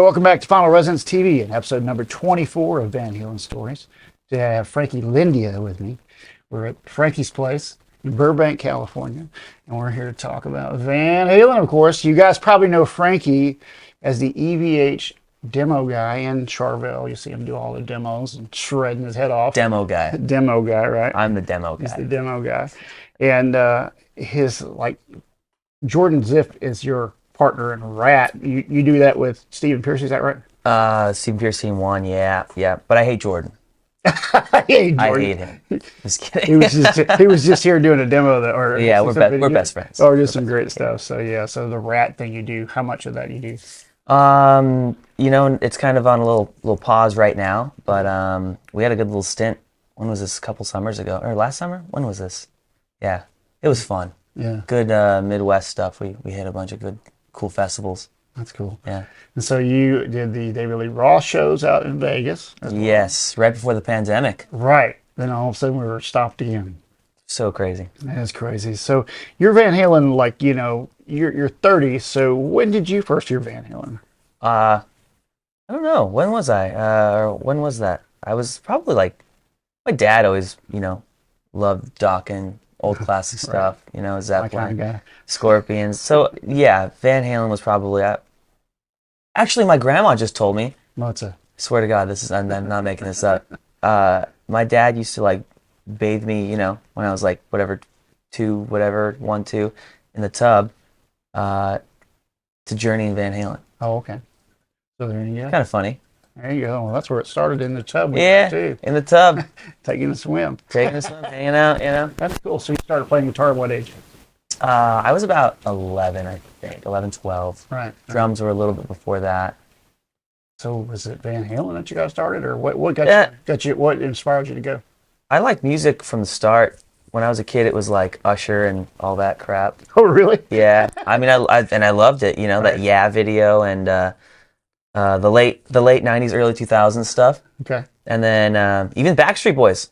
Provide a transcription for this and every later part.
Welcome back to Final Resonance TV and episode number 24 of Van Halen Stories. Today I have Frankie Lindia with me. We're at Frankie's place in Burbank, California, and we're here to talk about Van Halen, of course. You guys probably know Frankie as the EVH demo guy in Charvel. You see him do all the demos and shredding his head off. Demo guy. Demo guy, right? I'm the demo guy. He's the demo guy. And Jordan Ziff is your partner in Ratt. You do that with Stephen Pierce, is that right? Stephen Pierce Team 1, yeah. But I hate Jordan. I hate him. Just kidding. he was just here doing a demo we're best friends. Oh, just some great stuff. So yeah, so the Ratt thing you do, how much of that you do? It's kind of on a little pause right now, but we had a good little stint. When was this? A couple summers ago or last summer? When was this? Yeah, it was fun. Yeah, good Midwest stuff. We hit a bunch of good, cool festivals. That's cool. Yeah. And so you did the David Lee Roth shows out in Vegas. Yes, right before the pandemic. Right. Then all of a sudden we were stopped again. So crazy. That is crazy. So you're Van Halen, you're 30. So when did you first hear Van Halen? I don't know. When was I? Or when was that? I was probably my dad always, loved Dokken, old classic stuff, Zeppelin, kind of guy. Scorpions. So yeah, Van Halen was probably. Actually, my grandma just told me. What's that? Swear to God, I'm not making this up. My dad used to bathe me, when I was 1, 2, in the tub, to Journey and Van Halen. Oh, okay. So there you go. Kind of funny. There you go. Well, that's where it started, in the tub. Too. In the tub. Taking a swim. Hanging out, That's cool. So you started playing guitar at what age? I was about 11, I think. 11, 12. Right. Drums were a little bit before that. So was it Van Halen that you got started, or what got you? What inspired you to go? I liked music from the start. When I was a kid, it was Usher and all that crap. Oh, really? Yeah. I mean, I loved it. Right. That Yeah video and the late '90s, early 2000s stuff. Okay. And then even Backstreet Boys.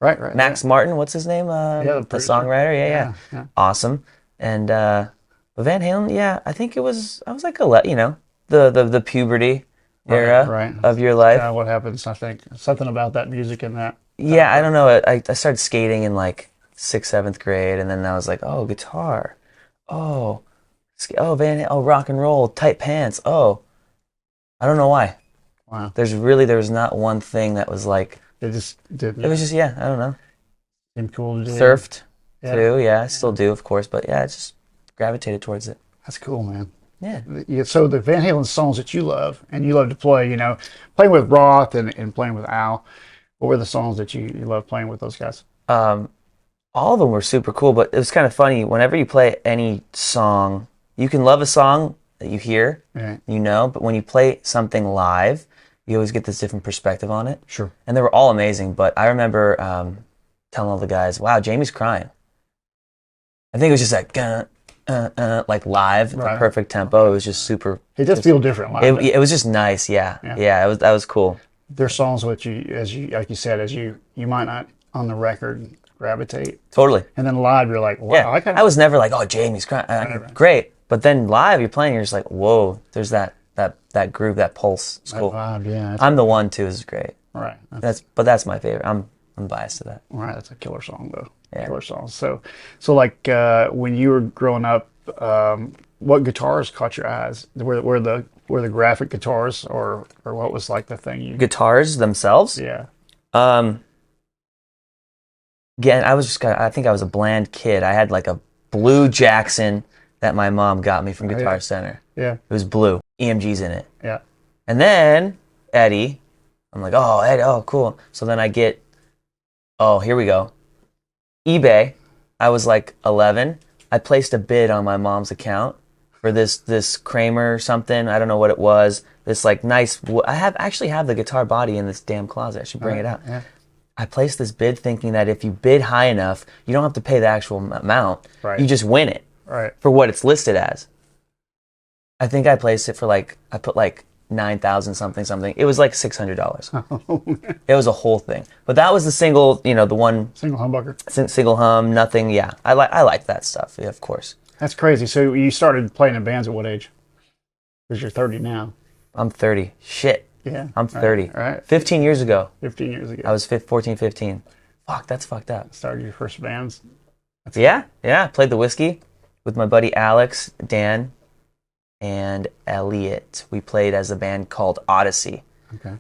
Right. Max Martin, what's his name? The songwriter. Yeah. Awesome. And but Van Halen, yeah, I think I was the puberty era of your life. Yeah, what happens? I think something about that music and that. Yeah, I don't know. I started skating in 6th, 7th grade, and then I was like, oh, guitar, rock and roll, tight pants. Oh, I don't know why. Wow. There was not one thing that was like. It just did. It was just I don't know. Seemed cool to do. Surfed too, yeah. I still do, of course, but yeah, I just gravitated towards it. That's cool, man. Yeah. So the Van Halen songs that you love, and you love to play, playing with Roth and playing with Al, what were the songs that you love playing with those guys? All of them were super cool, but it was kind of funny. Whenever you play any song, you can love a song that you hear, but when you play something live, you always get this different perspective on it. Sure. And they were all amazing, but I remember telling all the guys, wow, Jamie's crying. I think it was just live, the perfect tempo. It was just super. It does feel different live. It was just nice, yeah. That was cool. There's songs which like you said, you might not on the record gravitate. Totally. And then live, you're like, wow. Yeah. I was never like, oh, Jamie's crying. Great. But then live, you're playing, you're just like, whoa, there's that groove, that pulse. It's cool. Vibe, yeah. I'm the One too is great. Right. That's my favorite. I'm biased to that. Right. That's a killer song though. Yeah. Killer song. So when you were growing up, what guitars caught your eyes? Were the graphic guitars or what was the thing you? Guitars themselves? Yeah. Again, I think I was a bland kid. I had a blue Jackson that my mom got me from Guitar Center. Yeah. It was blue. EMG's in it. Yeah. And then Eddie, I'm like, oh, Eddie, oh, cool. So then I get, oh, here we go. eBay. I was 11. I placed a bid on my mom's account for this Kramer something. I don't know what it was. This nice. I actually have the guitar body in this damn closet. I should bring it out. Yeah. I placed this bid thinking that if you bid high enough, you don't have to pay the actual amount. Right. You just win it. Right. For what it's listed as. I think I placed it for I put 9,000 something. It was $600. It was a whole thing. But that was the single, the one single humbucker. Single hum, nothing. Yeah, I like that stuff. Yeah, of course. That's crazy. So you started playing in bands at what age? Because you're 30 now. I'm 30. Shit. Yeah. I'm 30. Right. 15 years ago. 15 years ago. I was 14, 15. Fuck, that's fucked up. Started your first bands. Yeah. Played the whiskey with my buddy Alex, Dan, and Elliot. We played as a band called Odyssey. Okay.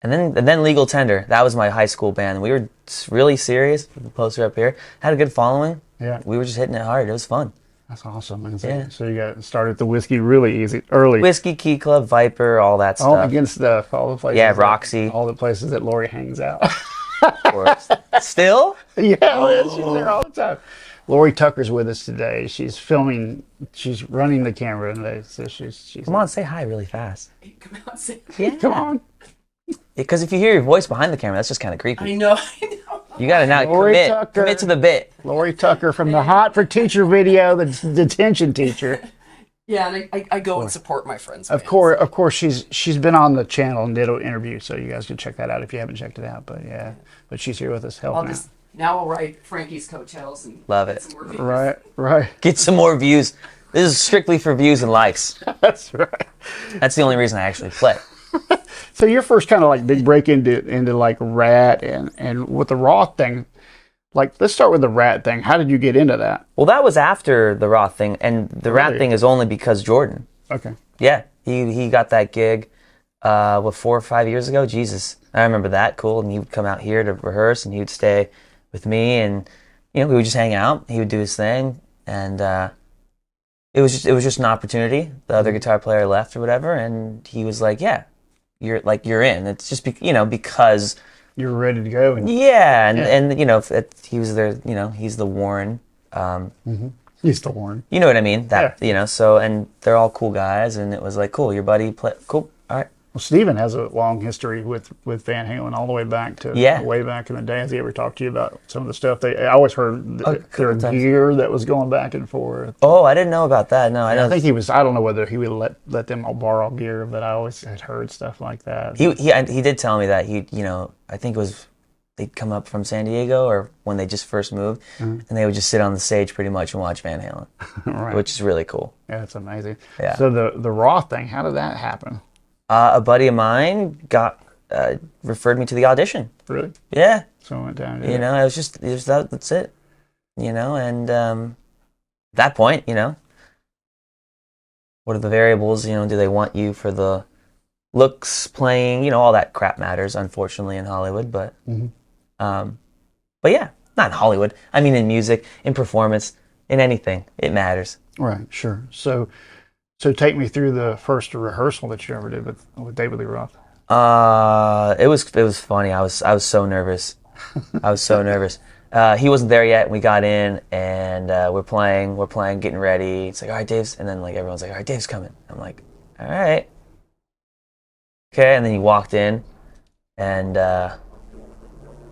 And then Legal Tender. That was my high school band. We were really serious. The poster up here. Had a good following. Yeah. We were just hitting it hard. It was fun. That's awesome. And Yeah. So you got started the whiskey really early. Whiskey, Key Club, Viper, all that All stuff. against all the places. Yeah, Roxy. All the places that Lori hangs out. Of course. Still? Yeah, she's there all the time. Lori Tucker's with us today. She's filming. She's running the camera today. So she's. Come on, say hi really fast. Come on, say. Yeah. Come on. Because if you hear your voice behind the camera, that's just kind of creepy. I know. You got to now Lori Tucker. commit to the bit. Lori Tucker from the Hot for Teacher video, the detention teacher. Yeah, and I go and support my friends. Of course, she's been on the channel and did an interview, so you guys can check that out if you haven't checked it out. But yeah, but she's here with us helping out. Now I'll ride Frankie's coattails and Love get it. some more views. Right. Get some more views. This is strictly for views and likes. That's right. That's the only reason I actually play. So your first kind of like big break into like Ratt and with the Roth thing, like let's start with the Ratt thing. How did you get into that? Well, that was after the Roth thing, and the Ratt thing is only because Jordan. Okay. Yeah, he got that gig, 4 or 5 years ago? Jesus. I remember that. Cool. And he would come out here to rehearse, and he would stay with me, and, we would just hang out. He would do his thing, and it was just an opportunity. The other guitar player left or whatever, and he was like, yeah, you're in. It's just, because... You were ready to go. And he was there, he's the Warren. he's the Warren. You know what I mean? So, and they're all cool guys, and it was like, cool, your buddy cool, all right. Well, Steven has a long history with Van Halen all the way back to way back in the day. Has he ever talked to you about some of the stuff? I always heard their gear that was going back and forth. Oh, I didn't know about that. No, I know. I think he was. I don't know whether he would let them all borrow gear, but I always had heard stuff like that. He did tell me that I think it was they'd come up from San Diego or when they just first moved, and they would just sit on the stage pretty much and watch Van Halen, Right. which is really cool. Yeah, it's amazing. Yeah. So the Roth thing, how did that happen? A buddy of mine referred me to the audition. Really? Yeah. So I went down. It was that's it. And that point, what are the variables? Do they want you for the looks, playing? All that crap matters, unfortunately, in Hollywood. But, but yeah, not in Hollywood. I mean, in music, in performance, in anything, it matters. Right. Sure. So take me through the first rehearsal that you ever did with David Lee Roth. It was funny. I was so nervous. I was so nervous. He wasn't there yet. We got in and we're playing, getting ready. It's like, all right, Dave's, and then like everyone's like, all right, Dave's coming. I'm like, all right, okay. And then he walked in and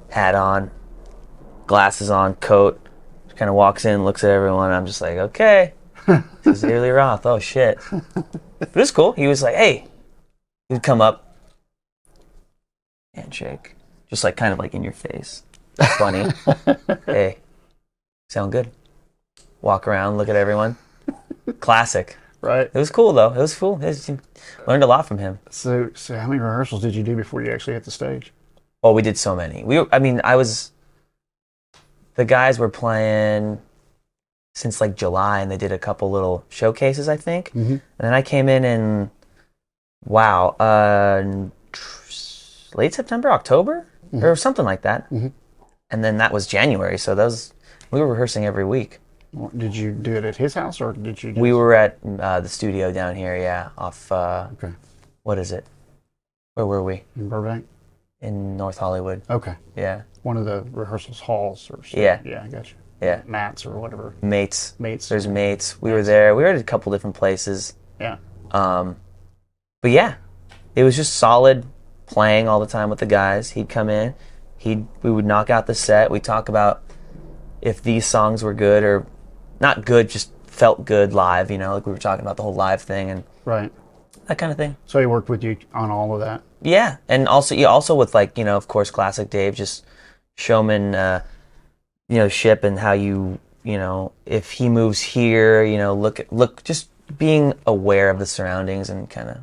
hat on, glasses on, coat. Kind of walks in, looks at everyone. I'm just like, okay. This is David Lee Roth. Oh shit! But it was cool. He was like, "Hey," he would come up, handshake, just like kind of like in your face. Funny. Hey, sound good. Walk around, look at everyone. Classic. Right. It was cool though. It was cool. Learned a lot from him. So how many rehearsals did you do before you actually hit the stage? Oh, we did so many. The guys were playing since like July, and they did a couple little showcases, I think. Mm-hmm. And then I came in late September, October, or something like that. Mm-hmm. And then that was January, so we were rehearsing every week. Did you do it at his house, or did you? We were at the studio down here, yeah, off. Okay. What is it? Where were we? In Burbank. In North Hollywood. Okay. Yeah. One of the rehearsals halls, or something. Yeah. Yeah, I got you. Yeah. Mats or whatever. Mates. There's Mates. We were there. We were at a couple different places. Yeah. But yeah, it was just solid playing all the time with the guys. He'd come in. We would knock out the set. We'd talk about if these songs were good or not good, just felt good live, like we were talking about the whole live thing and right. That kind of thing. So he worked with you on all of that? Yeah. And also with like, of course, classic Dave, just showman, ship and how if he moves here, look, just being aware of the surroundings and kind of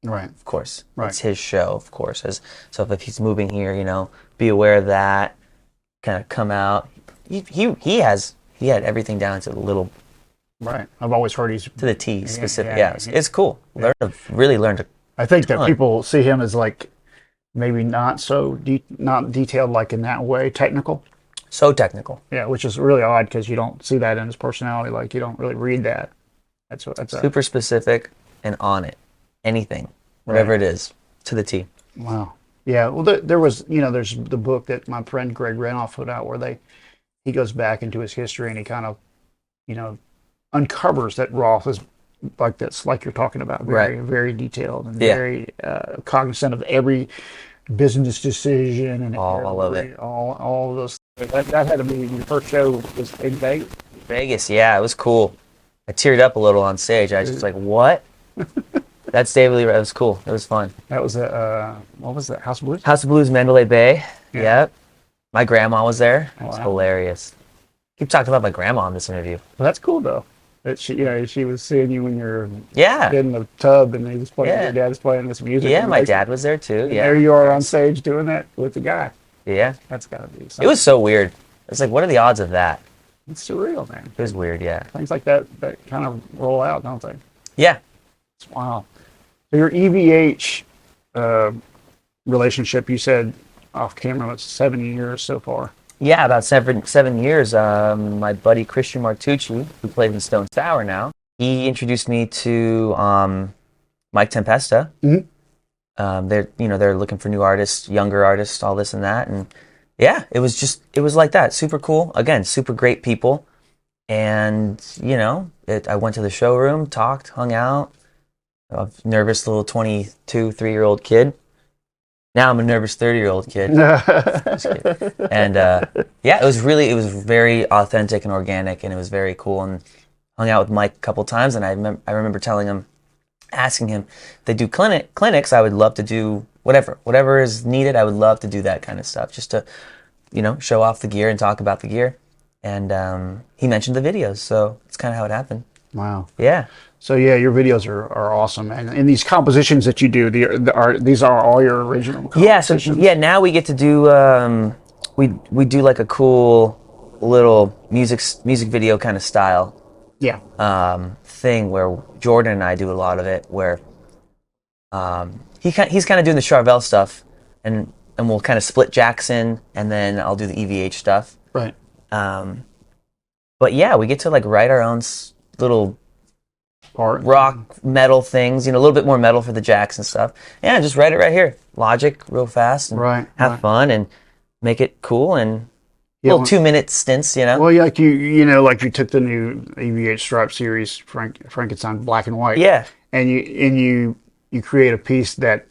Right. of course. Right. It's his show, of course. So if he's moving here, be aware of that. Kind of come out. He had everything down to the little Right. I've always heard he's to the T specific. yeah, Yeah, it's cool. Really learn to. I think that ton. people see him as like maybe not so not detailed like in that way, technical. So technical. Yeah, which is really odd because you don't see that in his personality. Like you don't really read that. That's Super specific and on it. Anything, whatever it is, to the T. wow. Yeah. Well, there was there's the book that my friend Greg Renoff put out where he goes back into his history and he kind of uncovers that Roth is like this, like you're talking about, very very detailed and very cognizant of every business decision and all of it, all of those. That had to be your first show was in Vegas. Vegas, yeah, it was cool. I teared up a little on stage. I was just like, what? That's David Lee Roth. It was cool. It was fun. That was what was that? House of Blues? House of Blues, Mandalay Bay. Yeah. Yep. My grandma was there. It was Wow. hilarious. Keep talking about my grandma in this interview. Well, that's cool though. That she was seeing you when you're Yeah. in the tub and he was playing. Yeah. Your dad was playing this music. Yeah, and my like, dad was there too. and Yeah. there you are on stage doing that with the guy. Yeah. That's gotta be. It was so weird. It's like, what are the odds of that? It's surreal, man. It was weird, yeah. Things like that kind of roll out, don't they? Yeah. It's wow. So your EVH relationship, you said off camera, it's 7 years so far. Yeah, about 7 years. My buddy Christian Martucci, who plays in Stone Sour now, he introduced me to Mike Tempesta. Mm-hmm. They're looking for new artists, younger artists, all this and that, and yeah, it was like that. Super cool. Again, super great people, and I went to the showroom, talked, hung out. A nervous little 3-year-old kid. Now I'm a nervous 30-year-old kid. Just kidding. And yeah, it was very authentic and organic, and it was very cool. And hung out with Mike a couple times, and I remember asking him if they do clinics. I would love to do whatever is needed. I would love to do that kind of stuff, just to show off the gear and talk about the gear. And he mentioned the videos, so it's kind of how it happened. Wow. Yeah. So yeah, your videos are awesome, and these compositions that you do, these are all your original compositions. Yeah. So now we get to do we do like a cool little music video kind of style thing where Jordan and I do a lot of it, where he's kind of doing the Charvel stuff, and we'll kind of split Jackson, and then I'll do the EVH stuff. Right. But yeah, we get to like write our own little Part. rock metal things, a little bit more metal for the Jackson stuff. Yeah, just write it right here, Logic, real fast, and have fun and make it cool and little 2-minute stints, Well, like you took the new EVH Stripe series, Frankenstein Black and White. Yeah. And you create a piece that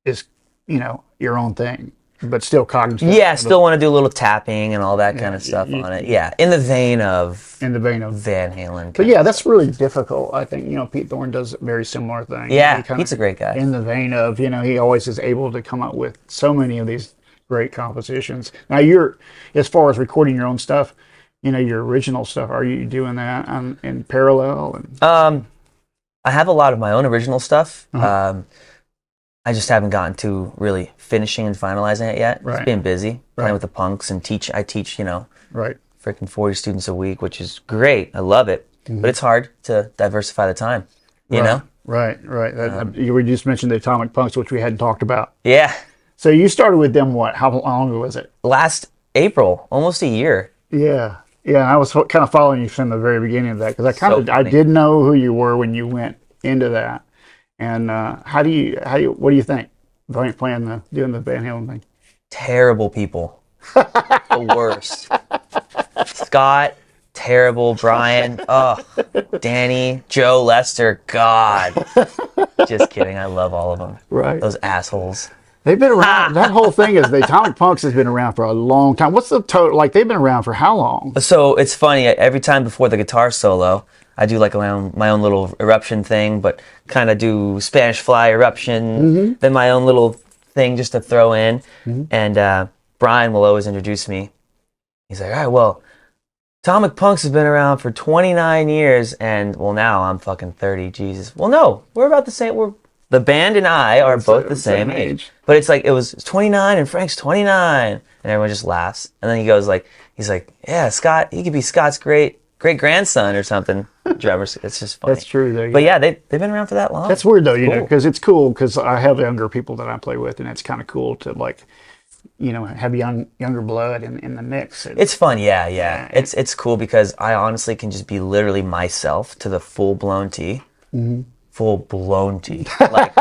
is your own thing, but still cognizant. Yeah, still want to do a little tapping and all that kind of stuff on it. Yeah, in the vein of Van Halen. But yeah, that's really difficult. I think Pete Thorne does a very similar thing. Yeah, Pete's a great guy. In the vein of he always is able to come up with so many of these great compositions. Now you're, as far as recording your own stuff, your original stuff, are you doing that in parallel? And I have a lot of my own original stuff. Uh-huh. I just haven't gotten to really finishing and finalizing it yet. Right. It's been busy playing Right. with the punks and I teach, right. freaking 40 students a week, which is great. I love it. Mm-hmm. But it's hard to diversify the time, you know? Right. You were just mentioned the Atomic Punks, which we hadn't talked about. Yeah. So you started with them how long ago was it? Last April, almost a year. Yeah. I was kind of following you from the very beginning of that because I funny. did know who you were when you went into that. And what do you think? Doing the Van Halen thing? Terrible people. The worst. Scott, terrible. Brian, Danny, Joe, Lester, God. Just kidding. I love all of them. Right. Those assholes. They've been around. That whole thing is the Atomic Punks has been around for a long time. What's the total? Like they've been around for how long? So it's funny. Every time before the guitar solo, I do like my own little eruption thing, but kind of do Spanish Fly eruption, then my own little thing just to throw in. And Brian will always introduce me. He's like, all right, well, Atomic Punks has been around for 29 years, and well, now I'm fucking 30. Jesus. Well, no, we're about the same. We're The band and I are both the same same age. age. But it's like, it was 29 and Frank's 29. And everyone just laughs. And then he goes like, he's like, yeah, Scott, he could be Scott's great grandson or something. Drummers, it's just funny. That's true, though. But yeah, they've been around for that long. That's weird, though, you know, Cool. because it's cool because I have younger people that I play with, and it's kind of cool to, like, you know, have younger blood in the mix. It's fun, yeah. It's cool because I honestly can just be literally myself to the full blown T. Mm-hmm. Full blown T. Like,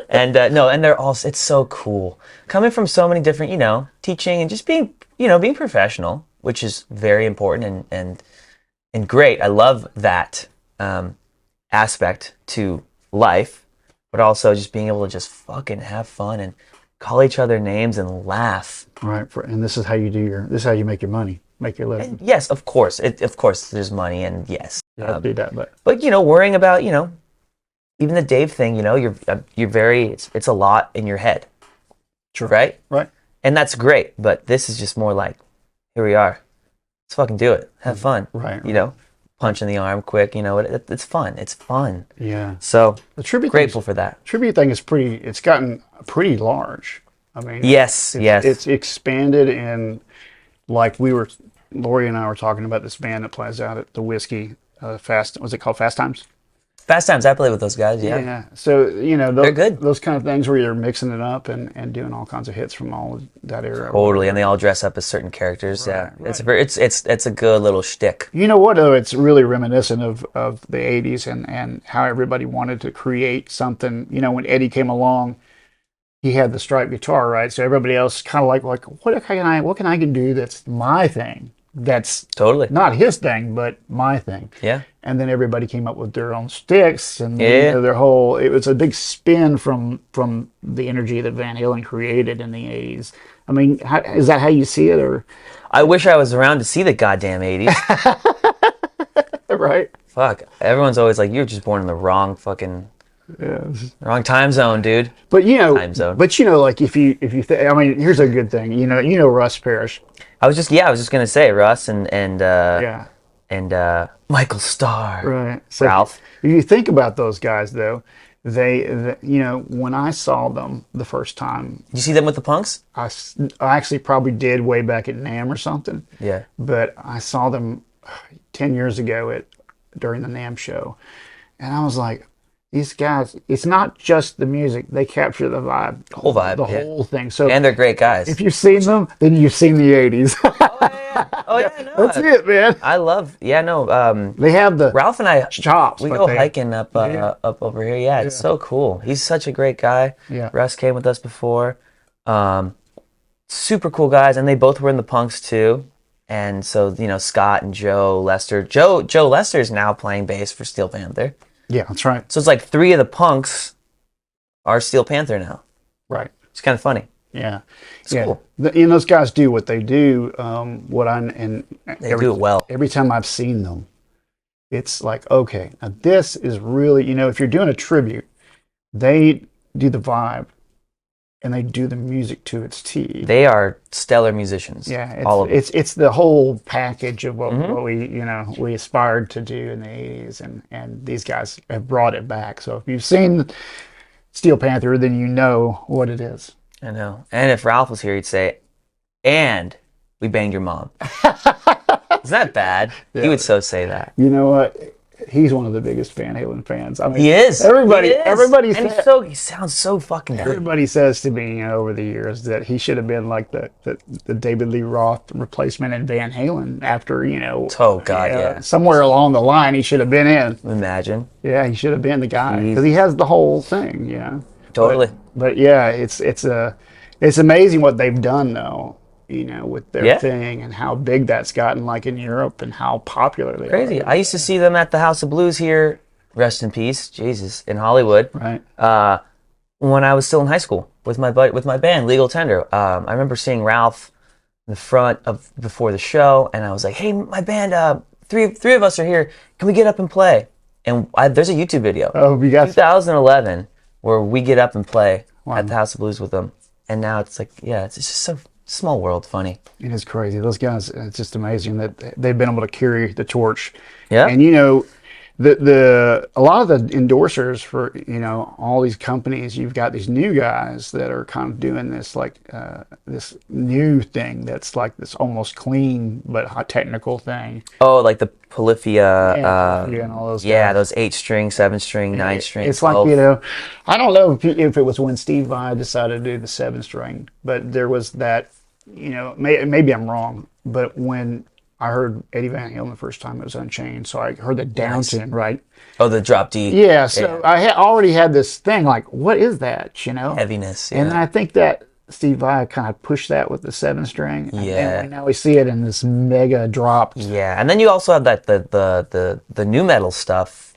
and no, and they're all. It's so cool coming from so many different, you know, teaching and just being, you know, being professional, which is very important and great. I love that aspect to life, but also just being able to just fucking have fun and call each other names and laugh. Right, and this is how you make your money, make your living. And yes, of course, of course, there's money, and yes, You have to do that, but you know, worrying about, you know, even the Dave thing, you know, you're very, it's a lot in your head, Sure. right? Right. And that's great, but this is just more like, here we are, let's fucking do it, have fun, Right. You know, punch in the arm quick, you know, it's fun, Yeah. So The tribute grateful for that. tribute thing is it's gotten pretty large. I mean, Yes, yes. It's expanded, and like Lori and I were talking about this band that plays out at the Whiskey was it called Fast Times? Fast Times, I play with those guys, yeah. Yeah. So, you know, They're good. Those kind of things where you're mixing it up and doing all kinds of hits from all of that era. Totally, and they all dress up as certain characters. Yeah, right. it's a good little shtick. You know what, though? It's really reminiscent of the 80s and how everybody wanted to create something. You know, when Eddie came along, he had the striped guitar, right? So everybody else kind of like what can I do that's my thing? That's Totally. not his thing, but my thing. Yeah. And then everybody came up with their own sticks, and Yeah. you know, it was a big spin from the energy that Van Halen created in the 80s. I mean, is that how you see it, or? I wish I was around to see the goddamn 80s. Right. Fuck. Everyone's always like, you're just born in the wrong fucking wrong time zone, dude. But you know, Time zone. But you know, like if you I mean, here's a good thing. You know Russ Parrish. I was just gonna say Russ and Yeah. Michael Starr. Right. So Ralph. If you think about those guys, though, you know, when I saw them the first time, Did you see them with the Punks? I actually probably did way back at NAMM or something. Yeah. But I saw them 10 years ago during the NAMM show, and I was like, these guys, it's not just the music, they capture the vibe. The whole vibe, The yeah. whole thing. So And they're great guys. if you've seen them, then you've seen the 80s. Oh yeah, no. That's it, man. I love. Yeah, no. They have the Ralph and I chops. we but go they- hiking up up over here. Yeah, it's so cool. He's such a great guy. Yeah. Russ came with us before. Super cool guys, and they both were in the Punks too. And so, you know, Scott and Joe Lester. Joe Lester is now playing bass for Steel Panther. Yeah, that's right. So it's like 3 of the Punks are Steel Panther now. Right. It's kind of funny. Yeah. It's yeah. cool. And those guys do what they do. They do it well. Every time I've seen them, it's like, okay, now this is really, you know, if you're doing a tribute, they do the vibe and they do the music to its T. They are stellar musicians. Yeah, all of them. it's the whole package of what we aspired to do in the 80s, and these guys have brought it back. So if you've seen Steel Panther, then you know what it is. I know. And if Ralph was here, he'd say, and we banged your mom. Is that bad? Yeah. He would so say that. You know what? He's one of the biggest Van Halen fans. I mean, He is. Everybody, He is. everybody, And sa- he sounds so fucking good. everybody says to me, you know, over the years that he should have been like the David Lee Roth replacement in Van Halen after, you know. Oh, God, yeah. Somewhere along the line, he should have been in. Imagine. Yeah, he should have been the guy Jeez. because he has the whole thing. Yeah. Totally. But yeah, it's amazing what they've done though. You know, with their thing and how big that's gotten, like in Europe, and how popular they Crazy. are. I used to see them at the House of Blues here, rest in peace, Jesus, in Hollywood. Right. When I was still in high school with my band, Legal Tender. I remember seeing Ralph in the front before the show, and I was like, "Hey, my band, three of us are here. Can we get up and play?" And there's a YouTube video, Oh, you got 2011, where we get up and play Wow. at the House of Blues with them. And now it's like, yeah, it's just so small world funny. It is crazy. Those guys, it's just amazing that they've been able to carry the torch. Yeah. And, you know, the a lot of the endorsers for all these companies, you've got these new guys that are kind of doing this like this new thing that's like this almost clean but hot technical thing. Oh, like the Polyphia, Yeah, and all those yeah, guys. those 8-string, 7-string, 9-string, It's 12. like, I don't know if it was when Steve Vai decided to do the 7-string, but there was that, maybe I'm wrong, but when I heard Eddie Van Halen the first time, it was Unchained, so I heard the downton, right? Oh, the drop D. Yeah, so I already had this thing like, what is that? Heaviness, yeah. And I think that Steve Vai kind of pushed that with the 7-string. Yeah. And now we see it in this mega drop. Yeah, and then you also have that the new metal stuff,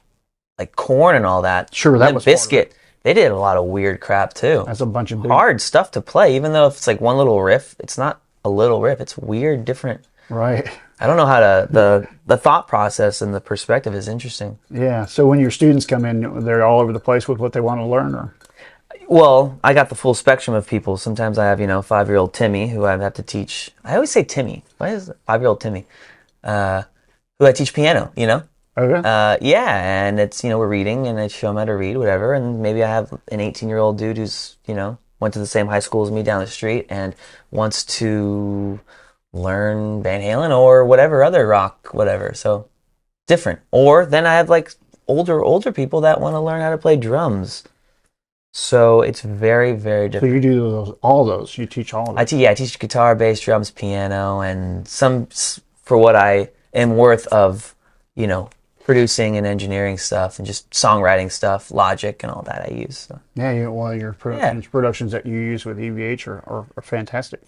like Korn and all that. Sure, that and was part of Biscuit. They did a lot of weird crap too. That's a bunch of big, Hard stuff to play, even though if it's like one little riff, it's not a little riff. It's weird, different. right? I don't know how to the thought process and the perspective is interesting. Yeah. So when your students come in, they're all over the place with what they want to learn, or Well, I got the full spectrum of people. Sometimes I have 5-year-old Timmy who I have to teach. I always say Timmy. Why is it 5-year-old Timmy? Who I teach piano. okay, Yeah, and it's we're reading, and I show him how to read, whatever. And maybe I have an 18-year-old dude who's went to the same high school as me down the street and wants to learn Van Halen or whatever other rock, whatever. So different. Or then I have like older people that want to learn how to play drums. So it's very, very so different. you do all those. You teach all of them. I teach guitar, bass, drums, piano, and some for what I am worth of, producing and engineering stuff and just songwriting stuff, Logic and all that I use. So. Yeah, your productions that you use with EVH are fantastic.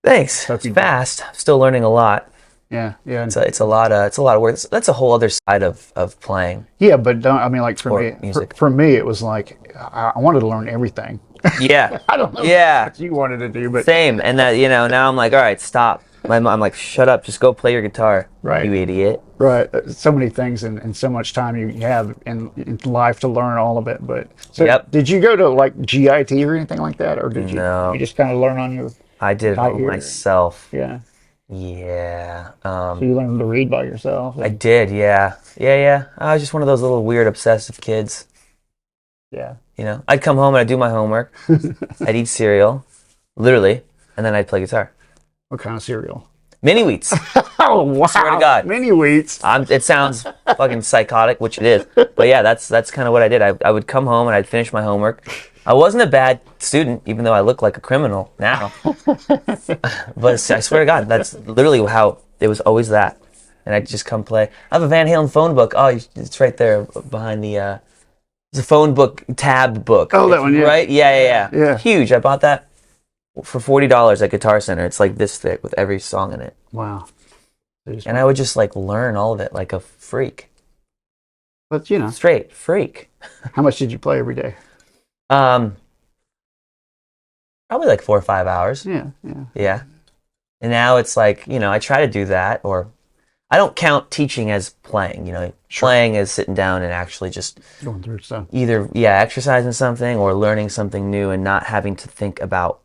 Thanks. Hope It's you- fast. I'm still learning a lot. Yeah, yeah, It's a lot of work. That's a whole other side of playing. yeah. But like for Or me, music. for me, it was like I wanted to learn everything. Yeah. I don't know Yeah. what you wanted to do, but Same. And that now I'm like, all right, stop. I'm like, shut up. Just go play your guitar. Right. You idiot. right, so many things and so much time you have in life to learn all of it. But so Yep. did you go to like GIT or anything like that, or did you? No. You just kind of learn on your I did it Out all here. myself. yeah. Yeah. So you learned to read by yourself. I did. Yeah. Yeah. I was just one of those little weird obsessive kids. yeah. I'd come home and I'd do my homework. I'd eat cereal, literally, and then I'd play guitar. What kind of cereal? Mini wheats. Oh wow! Swear to God. Mini wheats. It sounds fucking psychotic, which it is. But yeah, that's kind of what I did. I would come home and I'd finish my homework. I wasn't a bad student, even though I look like a criminal now. But I swear to God, that's literally how it was always that. And I'd just come play. I have a Van Halen phone book. Oh, it's right there behind the... it's a phone book, tab book. Oh, that one, yeah. Right? Yeah. Yeah. Huge. I bought that for $40 at Guitar Center. It's like this thick with every song in it. Wow. And I would just like learn all of it like a freak. But Straight freak. how much did you play every day? Probably like 4 or 5 hours. Yeah. Yeah. And now it's like, I try to do that, or I don't count teaching as playing, Sure. Playing is sitting down and actually just Going through stuff. either, exercising something or learning something new and not having to think about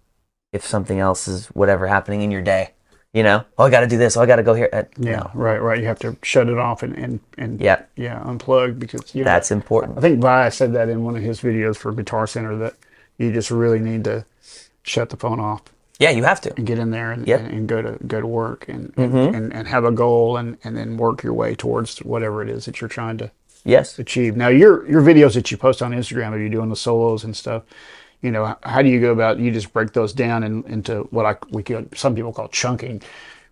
if something else is whatever happening in your day. Oh, I got to do this. Oh, I got to go here. Yeah, No. right. You have to shut it off and Yeah. unplug because That's important. I think Vi said that in one of his videos for Guitar Center that you just really need to shut the phone off Yeah, you have to. and get in there and, Yep. and go to work and have a goal and then work your way towards whatever it is that you're trying to Yes. achieve. Now your videos that you post on Instagram, are you doing the solos and stuff? How do you go about? You just break those down into what some people call chunking,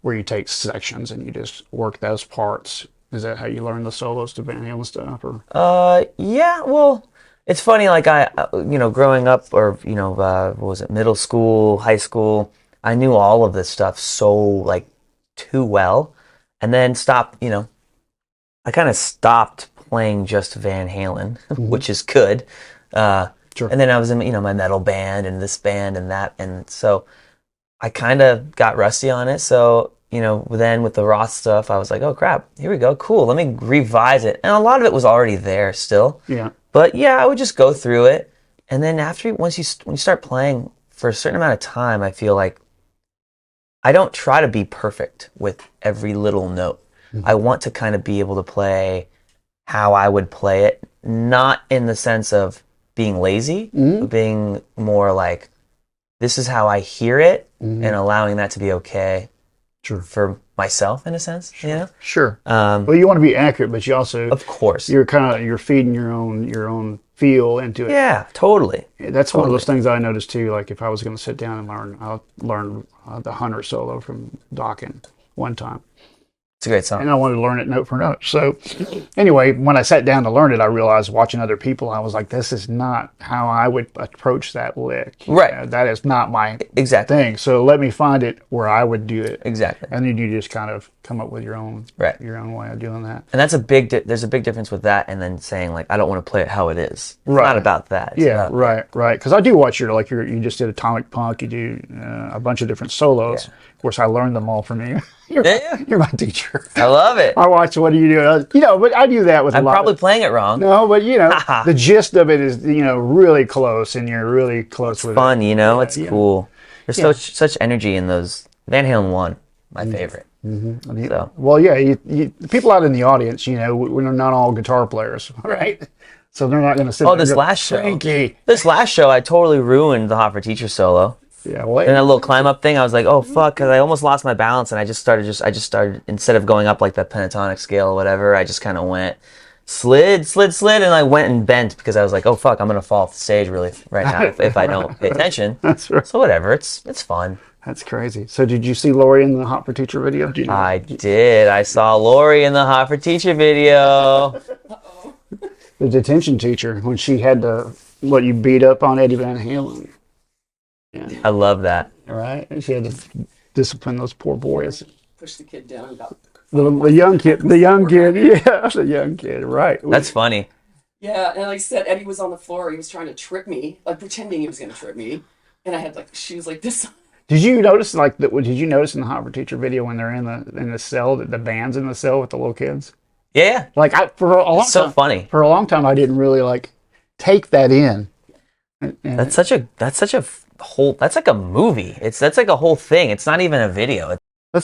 where you take sections and you just work those parts. Is that how you learn the solos to Van Halen stuff? Or Yeah, well, it's funny, like growing up or, what was it, middle school, high school, I knew all of this stuff so, like, too well. And then I kind of stopped playing just Van Halen, which is good. Sure. And then I was in, my metal band and this band and that. And so I kind of got rusty on it. So, then with the Roth stuff, I was like, oh, crap, here we go. Cool. Let me revise it. And a lot of it was already there still. yeah, But yeah, I would just go through it. And then when you start playing for a certain amount of time, I feel like I don't try to be perfect with every little note. I want to kind of be able to play how I would play it, not in the sense of being lazy, but being more like, this is how I hear it, and allowing that to be okay for myself in a sense, you know? Sure. Well, you want to be accurate, but you also, Of course. you're feeding your own feel into it. Yeah, totally. That's one of those things I noticed too. Like if I was going to sit down and I'll learn the Hunter solo from Dokken one time. It's a great song. And I wanted to learn it note for note. So anyway, when I sat down to learn it, I realized watching other people, I was like, this is not how I would approach that lick. Right. That is not my Exactly. thing. So let me find it where I would do it. Exactly. And then you just kind of come up with your own Right. your own way of doing that. And that's there's a big difference with that and then saying like, I don't want to play it how it is. It's Right. not about that. It's Yeah, about, right. Because I do watch you just did Atomic Punk. You do a bunch of different solos. Yeah. Of course, I learned them all from you. You're my teacher. I love it. I watch what do you do. But I do that with a I'm lot. probably playing it wrong. No, but the gist of it is really close, and you're really close with Fun, it. it's cool. There's such energy in those. Van Halen 1, my favorite. So. Well, yeah, people out in the audience, we're not all guitar players, right? So they're not going to sit. Oh, this last show. Frankie. This last show, I totally ruined the Hot for Teacher solo. Yeah, what? And that little climb up thing, I was like, oh fuck, because I almost lost my balance, and I just started instead of going up like the pentatonic scale or whatever, I just kind of went slid, and I went and bent because I was like, oh fuck, I'm gonna fall off the stage really right now if I don't pay attention. That's right. So whatever, it's fun. That's crazy. So did you see Lori in the Hot for Teacher video? Do you know? I did. I saw Lori in the Hot for Teacher video. The detention teacher when she had to you beat up on Eddie Van Halen. Yeah. I love that. Right? And she had to discipline those poor boys. Push the kid down and got. The young kid, yeah, the young kid, right. That's funny. Yeah, and like I said, Eddie was on the floor. He was trying to trip me, like pretending he was going to trip me. And I had shoes like this. Did you notice Did you notice in the Hot for Teacher video when they're in the cell, that the band's in the cell with the little kids? Yeah. For a long time. So funny. For a long time, I didn't really take that in. And That's like a movie. That's like a whole thing. It's not even a video.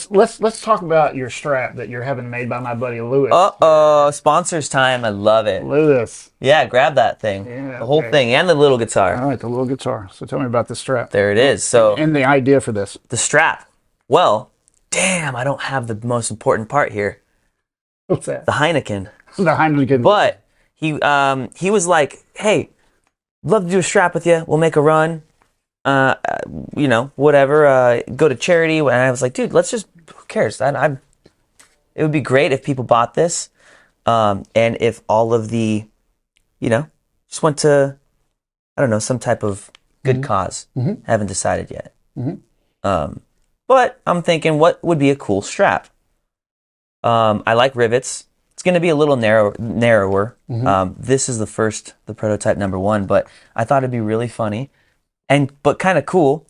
Let's talk about your strap that you're having made by my buddy Lewis. Sponsors time. I love it. Lewis. Yeah, grab that thing. Yeah, the whole okay. thing and the little guitar. All right, the little guitar. So tell me about the strap. There it is. So And the idea for this. the strap. Well, damn, I don't have the most important part here. What's that? The Heineken. The Heineken. But he was like, "Hey, love to do a strap with you. We'll make a run. Whatever. Go to charity." And I was like, "Dude, let's just. Who cares? It would be great if people bought this, and if all of the, just went to, I don't know, some type of good cause. Haven't decided yet. But I'm thinking, what would be a cool strap? I like rivets. It's going to be a little narrower. This is the prototype number 1, but I thought it'd be really funny, but kind of cool,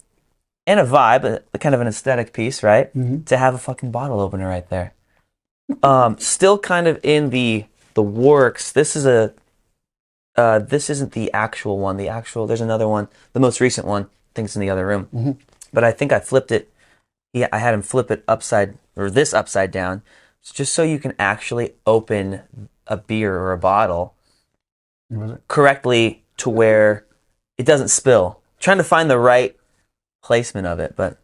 and a vibe, kind of an aesthetic piece, right? To have a fucking bottle opener right there. Still kind of in the works. This is this isn't the actual one. There's another one. The most recent one, I think it's in the other room. But I think I flipped it. Yeah, I had him flip it upside down. Just so you can actually open a beer or a bottle correctly to where it doesn't spill. Trying to find the right placement of it, but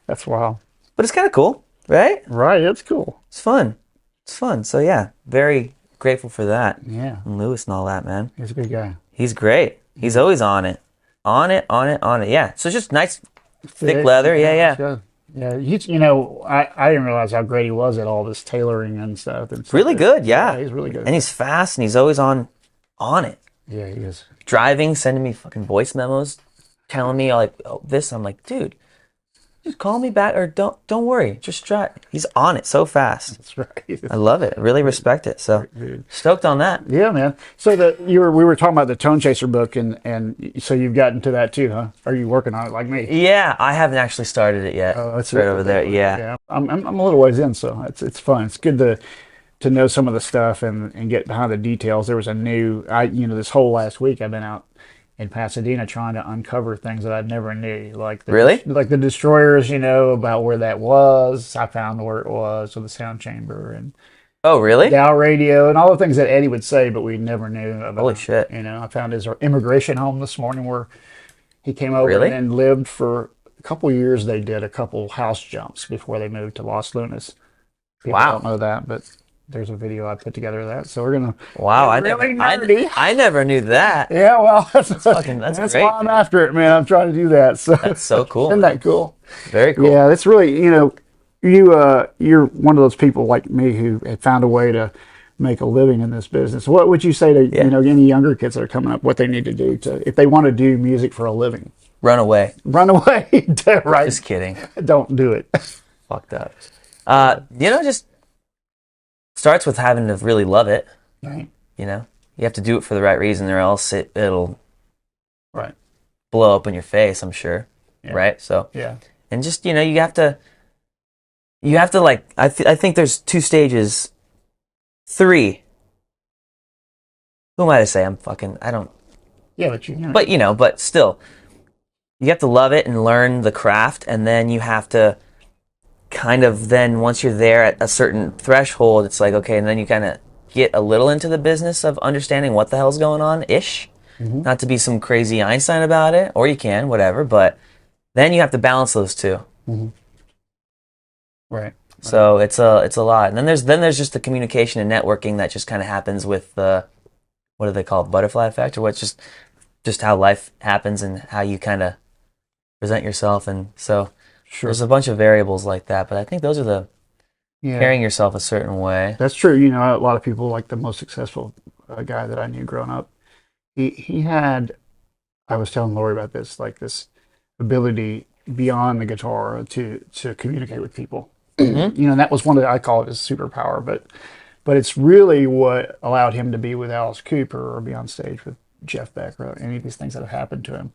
That's wild. But it's kind of cool, right? Right, it's cool. It's fun. So yeah, very grateful for that. Yeah. And Lewis and all that, man. He's a good guy. He's great. He's always on it. Yeah. So it's just nice, thick leather. Yeah. Good. Yeah, I didn't realize how great he was at all this tailoring and stuff. Really good, yeah. He's really good. And he's fast, and he's always on it. Yeah, he is. Driving, sending me fucking voice memos, telling me this. I'm like, dude, just call me back, or don't worry, just drive. He's on it so fast. That's right. I love it. I really respect it. So stoked on that. Yeah, man. So we were talking about the Tone Chaser book, and so you've gotten to that too, huh? Are you working on it like me? Yeah, I haven't actually started it yet. Oh, that's right over there. Yeah. I'm a little ways in, so it's fun. It's good to know some of the stuff and get behind the details. There was a new this whole last week I've been out in Pasadena trying to uncover things that I never knew, like the Destroyers, about where that was. I found where it was, or the sound chamber, and Oh, really? Dow radio, and all the things that Eddie would say, but we never knew about. Holy shit. You know, I found his immigration home this morning where he came over Really? and then lived for a couple years. They did a couple house jumps before they moved to Los Lunas. People Wow. don't know that, but there's a video I put together of that. So we're gonna. Wow, I Really never, nerdy. I never knew that. Yeah, well, that's That's great, why I'm man. after it, man. I'm trying to do that. So That's so cool. isn't that cool? Very cool. Yeah, that's really, you're one of those people like me who had found a way to make a living in this business. What would you say to any younger kids that are coming up, what they need to do if they want to do music for a living? Run away. Run away, right? Just kidding. Don't do it. Fucked up. Just starts with having to really love it. Right. You have to do it for the right reason, or else it'll Right. blow up in your face, I'm sure. Yeah. Right. So Yeah. and just you have to like I think there's 2 stages, 3. Who am I to say? I don't. Yeah, but But still, you have to love it and learn the craft, and then you have to kind of then once you're there at a certain threshold, it's like okay, and then you kind of get a little into the business of understanding what the hell's going on ish. Mm-hmm. Not to be some crazy Einstein about it, or you can, whatever, but then you have to balance those two. Mm-hmm. Right. So it's a lot, and then there's just the communication and networking that just kind of happens with the what do they call it, butterfly effect, or what's just how life happens and how you kind of present yourself, and so Sure. there's a bunch of variables like that. But I think those are the carrying yourself a certain way. That's true. A lot of people, like the most successful guy that I knew growing up, he had, I was telling Lori about this, like this ability beyond the guitar to communicate with people. Mm-hmm. And that was one of I call it his superpower, but it's really what allowed him to be with Alice Cooper or be on stage with Jeff Beck or any of these things that have happened to him.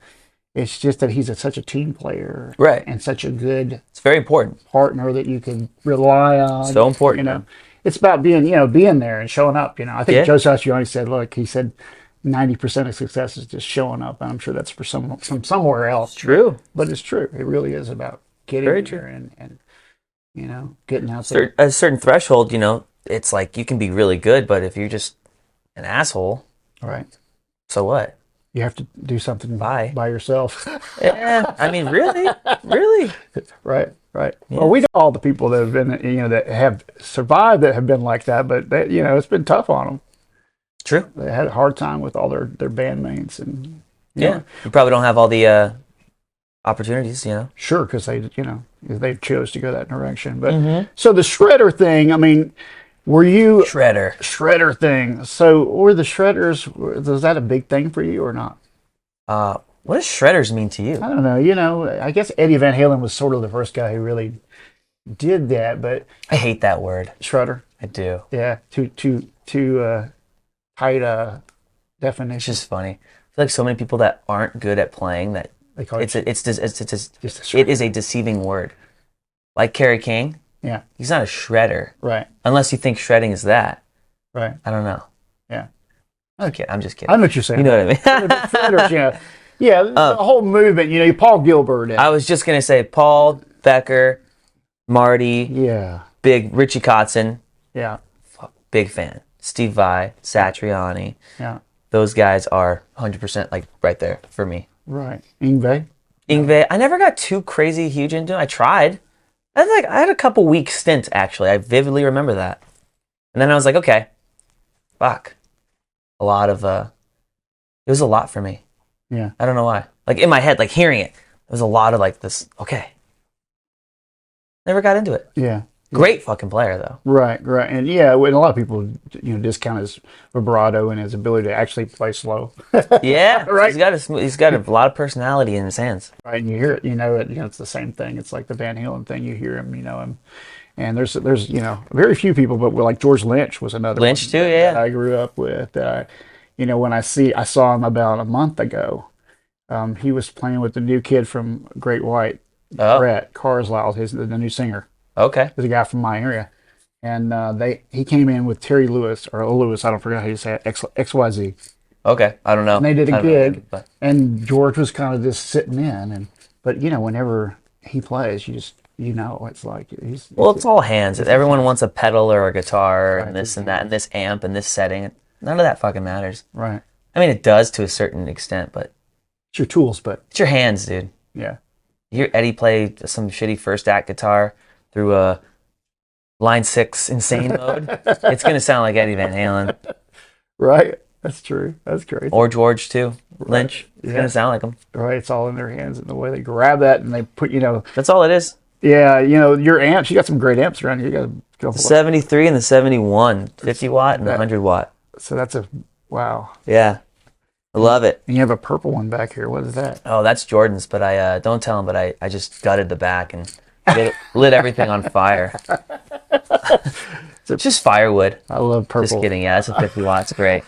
It's just that he's such a team player, Right. and such a good It's very important. partner that you can rely on. So important. It's about being there and showing up. I think Yeah. Joe Satriani said 90% of success is just showing up. And I'm sure that's for somewhere else. True. But it's true. It really is about getting Very there true. and getting out there. At a certain threshold, it's like you can be really good, but if you're just an asshole, Right. so what? You have to do something Bye. by yourself. Yeah, I mean, really? Right. Well, we know all the people that have been, that have survived that have been like that, but it's been tough on them. True. They had a hard time with all their bandmates and Yeah. You probably don't have all the opportunities, Sure, because they chose to go that direction. But so the shredder thing, I mean, were you shredder thing? So were the shredders? Was that a big thing for you or not? What does shredders mean to you? I don't know. I guess Eddie Van Halen was sort of the first guy who really did that. But I hate that word. shredder, I do. yeah, too tight definition. It's just funny. I feel like so many people that aren't good at playing that They call it it is a deceiving word. Like Kerry King, yeah, he's not a shredder right, unless you think shredding is that. right, I don't know. yeah. Okay, I'm just I kidding. know what you're saying. You know what I mean? Shredders, yeah, the whole movement. Paul Gilbert. And, I was just gonna say Paul Becker, Marty, yeah, big Richie Kotzen, yeah, big fan. Steve Vai, Satriani. yeah. Those guys are 100% like right there for me. Right. Yngwie? Yngwie, I never got too crazy huge into it. I tried. I had a couple week stint actually. I vividly remember that. And then I was like, okay, fuck. A lot of it was a lot for me. Yeah. I don't know why. Like in my head, like hearing it, there was a lot of like this, okay. Never got into it. Yeah. Great fucking player though. Right. And yeah, when a lot of people, discount his vibrato and his ability to actually play slow. Yeah. Right. He's got a lot of personality in his hands. Right. And you hear it, it's the same thing. It's like the Van Halen thing. You hear him, him. And there's very few people, but like George Lynch was another Lynch one too, that yeah. I grew up with. When I saw him about a month ago. He was playing with the new kid from Great White, Ratt, Carslow, the new singer. Okay. There's a guy from my area, and he came in with Terry Lewis or Lewis. I don't forget how you say it. XYZ. Okay, I don't know. And they did a gig, but and George was kind of just sitting in, but whenever he plays, you you know what it's like. Well, it's all hands. Everyone wants a pedal or a guitar Right, and this and that and this amp and this setting. None of that fucking matters. right. I mean, it does to a certain extent, but It's your tools, but it's your hands, dude. yeah. You hear Eddie play some shitty first act guitar through a line 6 insane mode. It's gonna sound like Eddie Van Halen Right. That's true. That's great. or George too. Lynch. It's Yeah. gonna sound like him. Right. It's all in their hands and the way they grab that and they put, That's all it is. yeah, your amps, you got some great amps around here. You got a couple. The 73 and the 71, 50 watt and the 100 watt. So that's wow. Yeah, I love it. And you have a purple one back here. What is that? Oh, that's Jordan's, but I don't tell him. But I just gutted the back and lit everything on fire. It's just firewood. I love purple. Just kidding. Yeah, it's a 50 watt. It's great.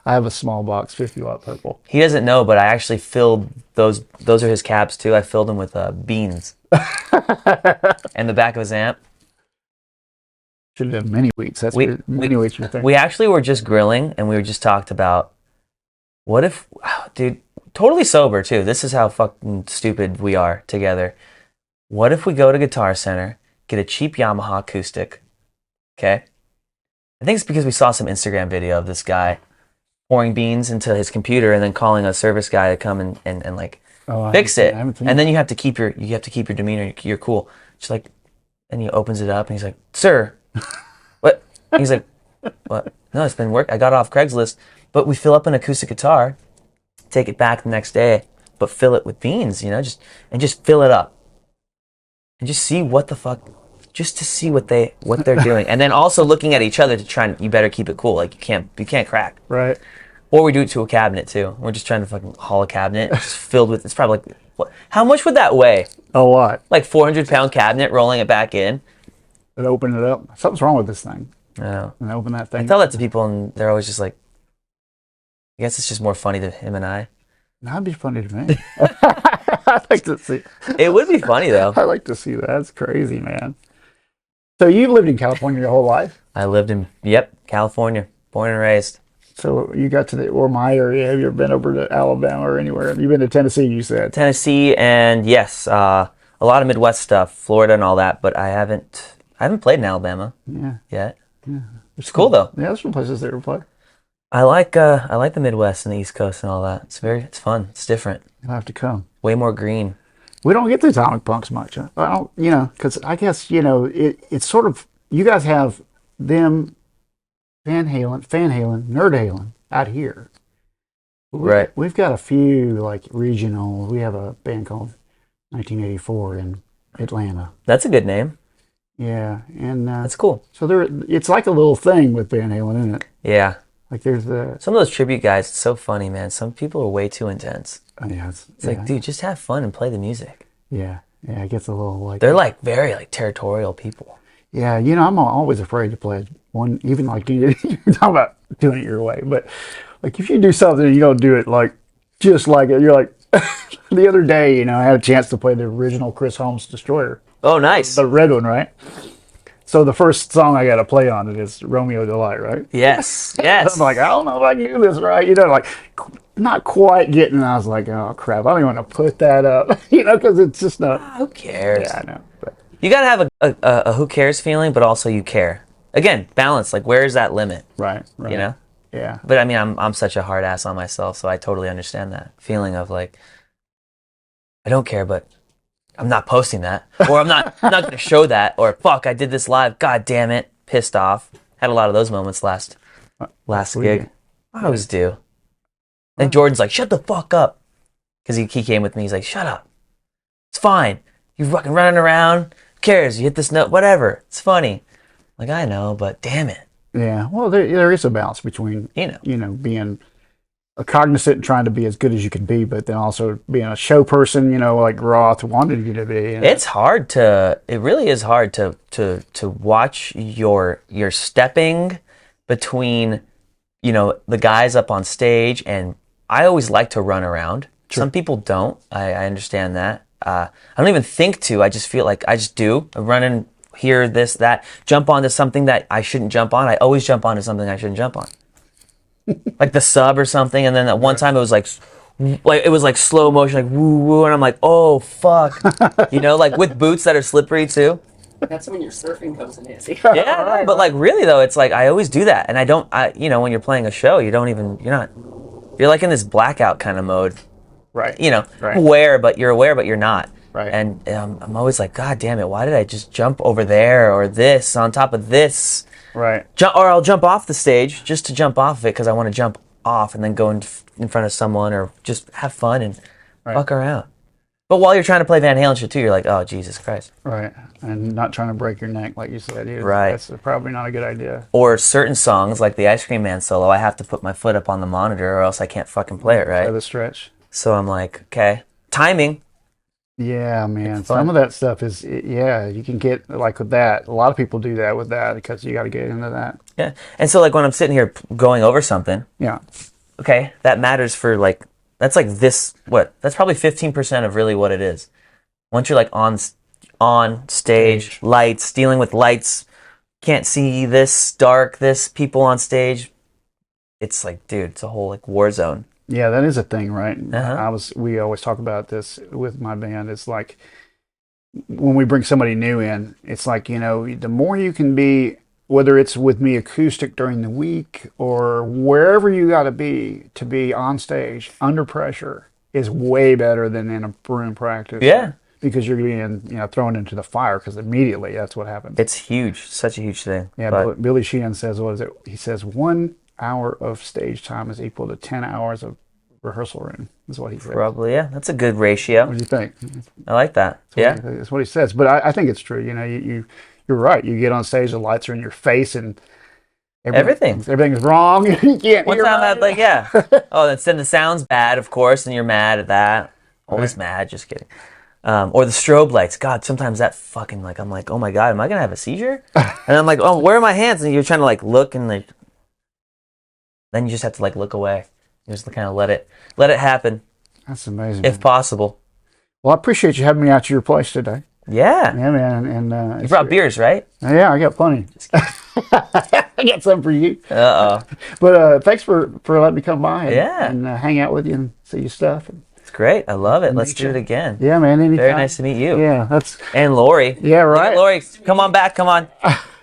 I have a small box, 50-watt purple. He doesn't know, but I actually filled those. Those are his cabs too. I filled them with beans. And the back of his amp. Should have done mini wheats. That's mini wheats. Your thing. We actually were just grilling, and we were just talked about what if, dude, totally sober too. This is how fucking stupid we are together. What if we go to Guitar Center, get a cheap Yamaha acoustic? Okay. I think it's because we saw some Instagram video of this guy pouring beans into his computer and then calling a service guy to come and like fix it. And then you have to keep your demeanor. You're cool. Just like, and he opens it up and he's like, "Sir, what?" And he's like, "What? No, it's been work. I got off Craigslist." But we fill up an acoustic guitar, take it back the next day, but fill it with beans, just fill it up. And just see what the fuck, just to see what they're doing, and then also looking at each other to try and you better keep it cool. Like you can't crack. Right. Or we do it to a cabinet too. We're just trying to fucking haul a cabinet just filled with. It's probably like what? How much would that weigh? A lot. Like 400-pound cabinet rolling it back in. And open it up. Something's wrong with this thing. I know. And open that thing. I tell that to people, and they're always just like, I guess it's just more funny to him and I. That'd be funny to me. I'd like to see. It would be funny though. I like to see that. That's crazy, man. So you lived in California your whole life? I lived in California, born and raised. So you got to or my area. Have you ever been over to Alabama or anywhere? Have you been to Tennessee? You said Tennessee, and yes, a lot of Midwest stuff, Florida and all that. But I haven't played in Alabama yet. Yeah. It's cool though. Yeah, there's some places there to play. I like the Midwest and the East Coast and all that. It's fun. It's different. You'll have to come. Way more green. We don't get the atomic punks much. I don't, because I guess it's sort of you guys have them, Van Halen, Nerd Halen out here. Right. We've got a few like regional. We have a band called 1984 in Atlanta. That's a good name. Yeah, and That's cool. So it's like a little thing with Van Halen, isn't it? Yeah. Like there's Some of those tribute guys, it's so funny, man. Some people are way too intense. yeah, It's like, dude, just have fun and play the music. yeah, it gets a little like They're like very like territorial people. yeah. I'm always afraid to play one, even like you're talking about doing it your way, but like if you do something and you don't do it like just like it, you're like the other day, I had a chance to play the original Chris Holmes Destroyer, Oh, nice. the red one, right? So the first song I got to play on it is Romeo Delight, right? Yes. I'm like, I don't know if I can do this right. Like not quite getting it. I was like, oh crap, I don't even want to put that up, because it's just not. Who cares? Yeah, I know. But You gotta have a who cares feeling, but also you care. Again, balance. Like, where is that limit? right. Yeah. But I mean, I'm such a hard ass on myself, so I totally understand that feeling of like, I don't care, but I'm not posting that, or I'm not going to show that, or fuck, I did this live. God damn it, pissed off. Had a lot of those moments last gig. I always do. And Jordan's like, shut the fuck up, because he came with me. He's like, shut up. It's fine. You're fucking running around. Who cares? You hit this note, whatever. It's funny. Like, I know, but damn it. Yeah. Well, there is a balance between being a cognizant and trying to be as good as you can be, but then also being a show person, like Roth wanted you to be. It's hard to. It really is hard to watch your stepping between, the guys up on stage, and I always like to run around. Sure. Some people don't. I understand that. I don't even think to. I just feel like I just do. I run in here, this, that, jump onto something that I shouldn't jump on. I always jump onto something I shouldn't jump on. Like the sub or something, and then at one time it was like, like it was like slow motion, like woo woo, and I'm like, oh fuck, like with boots that are slippery too. That's when your surfing comes in handy. Yeah, but like really though, it's like I always do that, and when you're playing a show, you're like in this blackout kind of mode, Right. Right. aware, but you're not. Right. And I'm always like, God damn it, why did I just jump over there or this on top of this? Right. Or I'll jump off the stage just to jump off of it because I want to jump off and then go in front of someone or just have fun and fuck around. But while you're trying to play Van Halen shit too, you're like, oh, Jesus Christ. Right. And not trying to break your neck, like you said. Either. Right. That's probably not a good idea. Or certain songs, like the Ice Cream Man solo, I have to put my foot up on the monitor or else I can't fucking play it right. Play the stretch. So I'm like, okay, timing. Yeah, man. Some of that stuff is, you can get, like with that, a lot of people do that with that because you got to get into that. Yeah. And so like when I'm sitting here going over something, Yeah. okay, that matters for like, that's like this, that's probably 15% of really what it is. Once you're like on stage, lights, dealing with lights, can't see this, dark, this, people on stage, it's like, dude, it's a whole like war zone. Yeah, that is a thing, right? Uh-huh. We always talk about this with my band. It's like when we bring somebody new in, it's like, the more you can be, whether it's with me acoustic during the week or wherever you got to be on stage under pressure is way better than in a room practice. Yeah. Because you're being, thrown into the fire because immediately that's what happens. It's huge, such a huge thing. Yeah, but Billy Sheehan says, what is it? He says 1 hour of stage time is equal to 10 hours of rehearsal room, is what he says. Probably, yeah. That's a good ratio. What do you think? I like that. That's what he says. But I think it's true. You're right. You get on stage, the lights are in your face, and everything's wrong. You can't One hear time right. I'd like, yeah. Oh, then the sound's bad, of course, and you're mad at that. Always mad, just kidding. Or the strobe lights. God, sometimes that fucking like, I'm like, oh my God, am I going to have a seizure? And I'm like, oh, where are my hands? And you're trying to like look and like, then you just have to like look away. You just kind of let it happen. That's amazing. If possible. Well, I appreciate you having me out to your place today. Yeah. Yeah, man. And You brought beers, right? Yeah, I got plenty. I got some for you. Uh-oh. But thanks for letting me come by Yeah. and hang out with you and see your stuff. It's great. I love it. Let's do it again. Yeah, man. Anytime. Very nice to meet you. Yeah, And Lori. Yeah, right. Lori, come on back. Come on.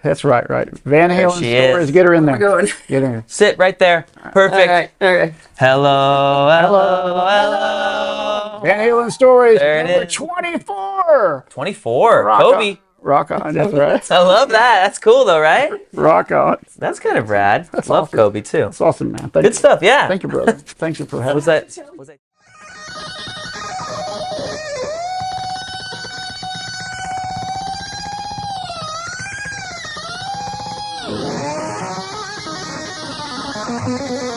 That's right. Van Halen she stories. is. Get her in there. Going. Get in. Sit right there. Perfect. All right. Hello. Hello. Van Halen stories. There it Number is. 24. 24. Rock Kobe. On. Rock on. That's right. I love that. That's cool though, right? Rock on. That's kind of rad. Love awesome. Kobe too. That's awesome, man. Thank Good you. stuff. Yeah. Thank you, brother. Thank you for having Was me. that? Thank you.